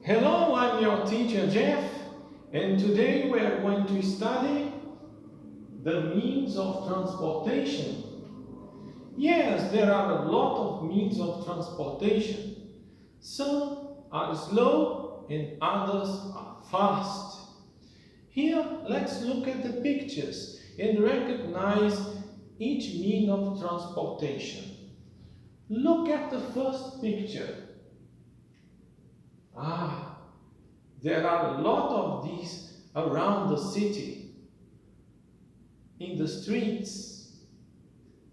Hello, I'm your teacher Jeff, and today we are going to study the means of transportation. Yes, there are a lot of means of transportation. Some are slow and others are fast. Here, let's look at the pictures and recognize each mean of transportation. Look at the first picture. Ah, there are a lot of these around the city, in the streets.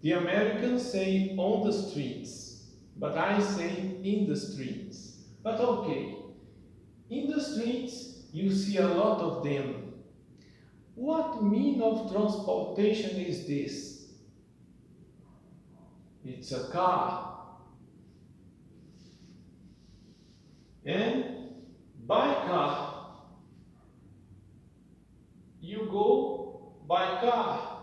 The Americans say on the streets, but I say in the streets. But okay, in the streets you see a lot of them. What mean of transportation is this? It's a car. And by car, you go by car.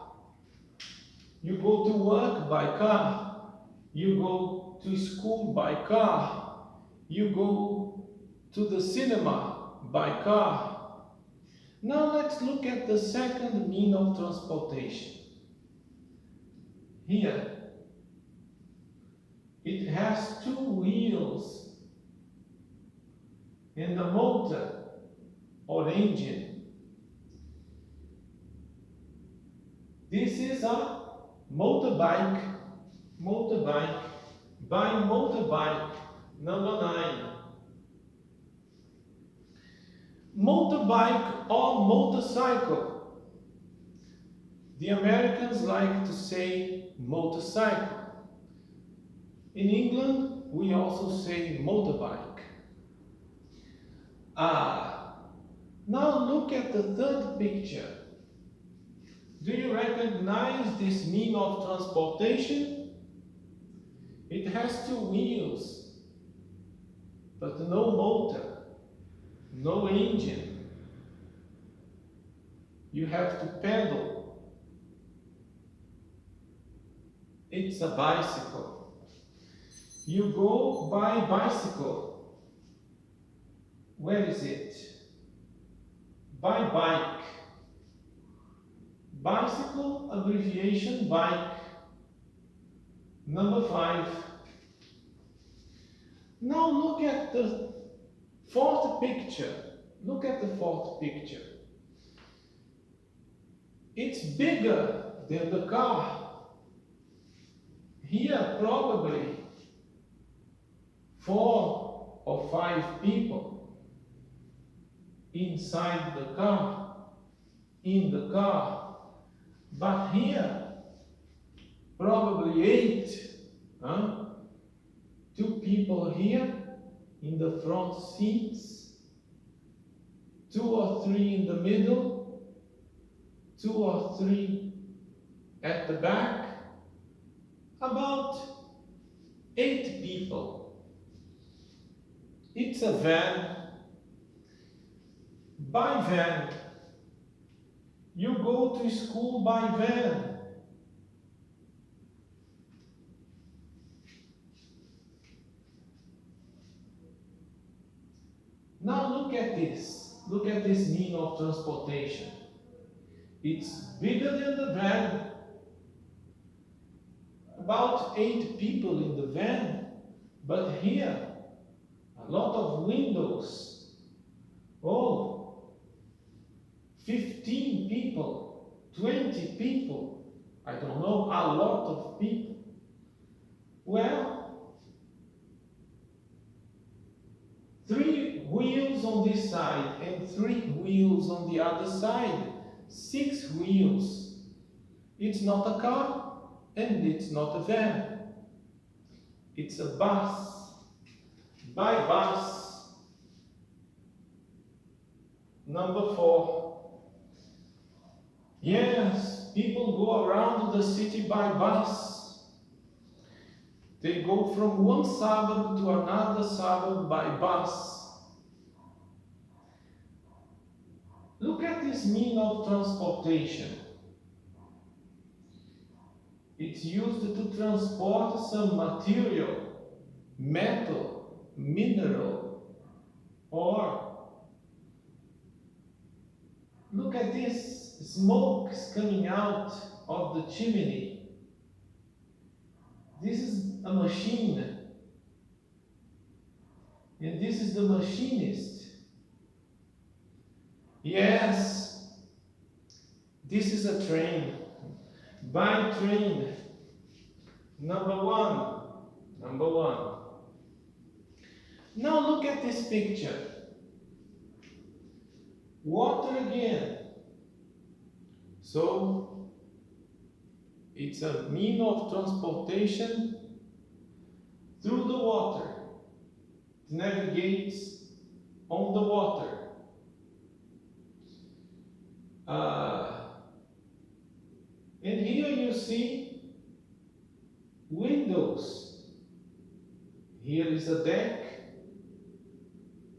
You go to work by car. You go to school by car. You go to the cinema by car. Now let's look at the second mean of transportation. Here, it has two wheels and a motor or engine. This is a motorbike by motorbike number 9. Motorbike or motorcycle. The Americans like to say motorcycle. In England, we also say motorbike. Now look at the third picture. Do you recognize this mean of transportation? It has two wheels, but no motor, no engine. You have to pedal. It's a bicycle. You go by bicycle. Where is it? By bike. Bicycle, abbreviation bike. Number 5. Now look at the fourth picture. Look at the fourth picture. It's bigger than the car. Here probably 4 or 5 people inside the car, in the car. But here, probably 8. 2 people here in the front seats, 2 or 3 in the middle, 2 or 3 at the back, about 8 people. It's a van. By van. You go to school by van. Now look at this. Look at this mean of transportation. It's bigger than the van. About 8 people in the van. But here, a lot of windows. Oh, 15 people, 20 people, I don't know, a lot of people. Well, 3 wheels on this side and 3 wheels on the other side. 6 wheels. It's not a car and it's not a van. It's a bus. By bus. Number 4. Yes, people go around the city by bus. They go from one suburb to another suburb by bus. Look at this mean of transportation. It's used to transport some material, metal, mineral, Or look at this, smoke is coming out of the chimney. This is a machine, and this is the machinist. Yes, this is a train. By train, number one. Now look at this picture. Water again. So it's a mean of transportation through the water. It navigates on the water. And here you see windows. Here is a deck,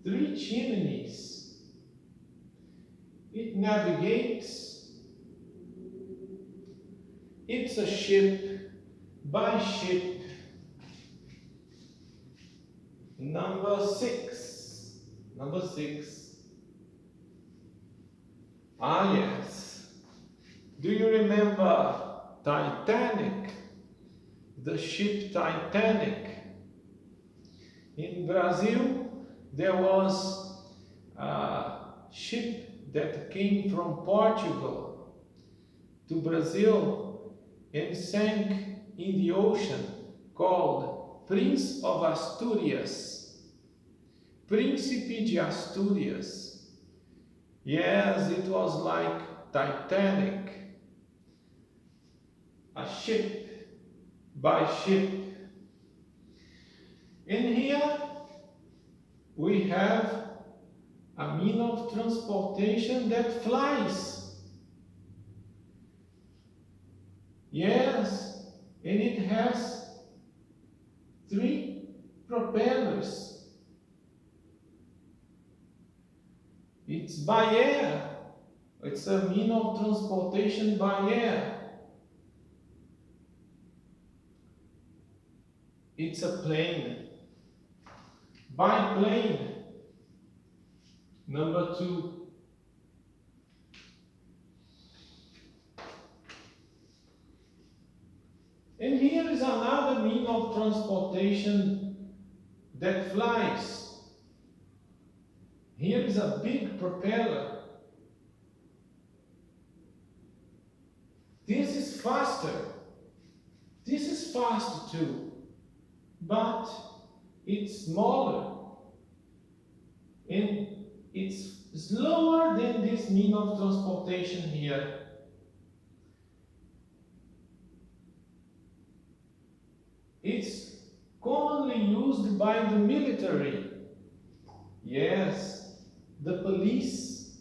3 chimneys. It navigates. It's a ship by ship. Number 6. Ah, yes. Do you remember Titanic? The ship Titanic. In Brazil, there was a ship that came from Portugal to Brazil and sank in the ocean, called Prince of Asturias. Príncipe de Asturias. Yes, it was like Titanic. A ship by ship. And here we have a mean of transportation that flies. Yes, and it has 3 propellers. It's by air. It's a mean of transportation by air. It's a plane. Biplane. Number 2. And here is another mean of transportation that flies. Here is a big propeller. This is faster. This is faster too. But it's smaller. And it's slower than this mean of transportation here. It's commonly used by the military. Yes, the police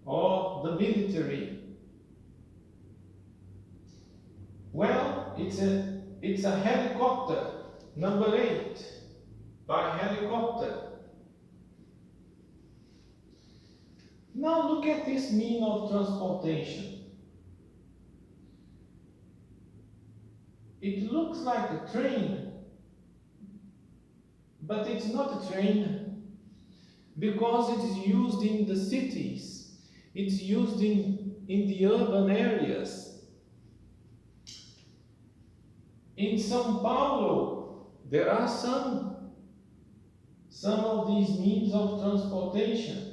or the military. Well, it's a helicopter, number 8, by helicopter. Now look at this mean of transportation. It looks like a train, but it's not a train because it is used in the cities. It's used in the urban areas. In São Paulo, there are some of these means of transportation.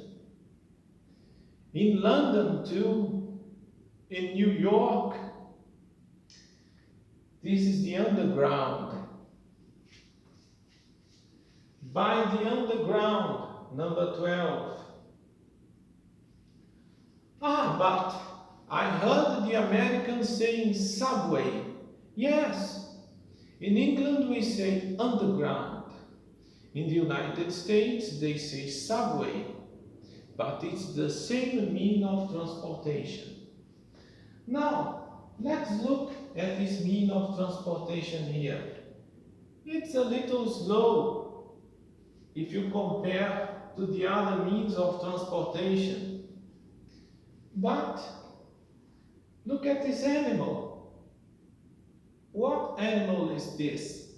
In London too, in New York. This is the underground. By the underground, number 12. But I heard the Americans saying subway. Yes, in England we say underground. In the United States they say subway. But it's the same mean of transportation. Now, let's look at this mean of transportation here. It's a little slow if you compare to the other means of transportation. But look at this animal. What animal is this?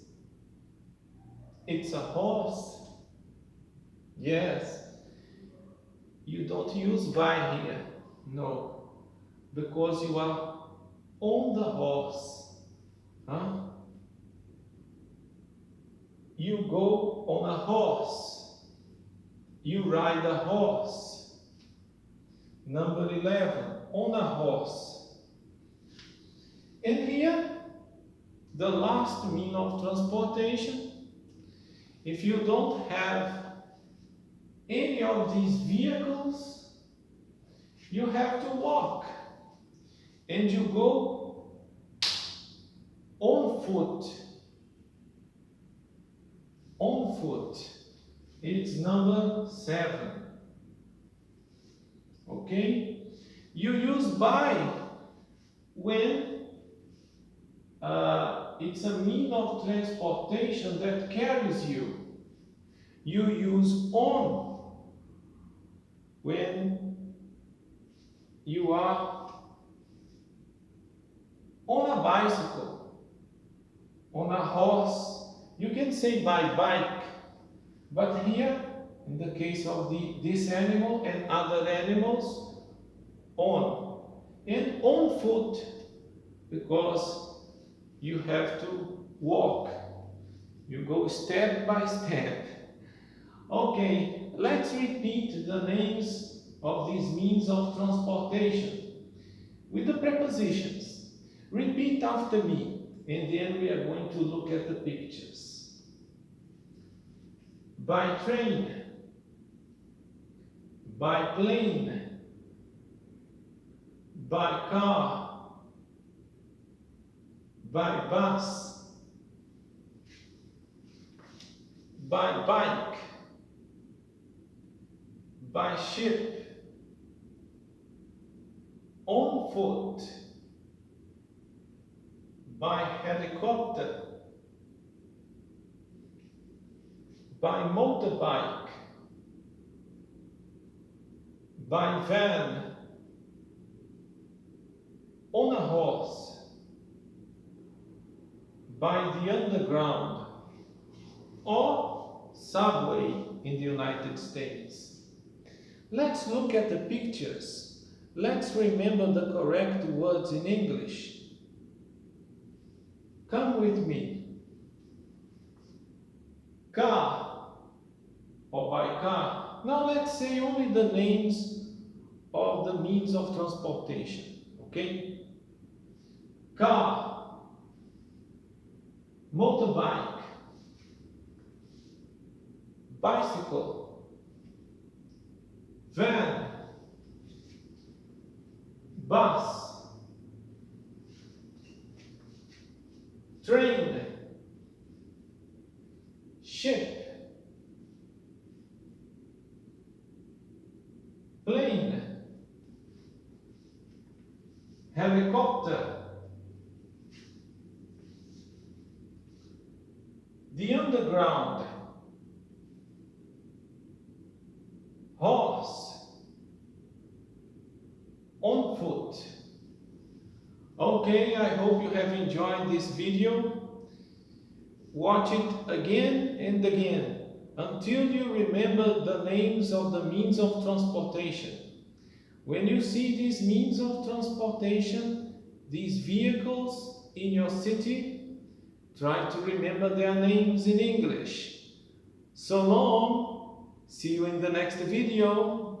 It's a horse. Yes, you don't use by here, no, because you are on the horse. Huh? You go on a horse. You ride a horse. Number 11, on a horse. And here, the last mean of transportation. If you don't have any of these vehicles, you have to walk. And you go on foot. On foot. It's number 7. Okay? You use by when it's a mean of transportation that carries you. You use on when you are on a bicycle, on a horse. You can say by bike, but here, in the case of this animal and other animals, on. And on foot, because you have to walk. You go step by step. Okay, let's repeat the names of these means of transportation with the prepositions. Repeat after me, and then we are going to look at the pictures. By train, by plane, by car, by bus, by bike, by ship, on foot, by helicopter, by motorbike, by van, on a horse, by the underground, or subway in the United States. Let's look at the pictures. Let's remember the correct words in English. Come with me. Car, or by car. Now let's say only the names of the means of transportation, okay? Car, motorbike, bicycle, van, bus, train, ship, plane, helicopter, the underground, horse, on foot. Okay, I hope you have enjoyed this video. Watch it again and again until you remember the names of the means of transportation. When you see these means of transportation, these vehicles in your city, try to remember their names in English. So long, see you in the next video.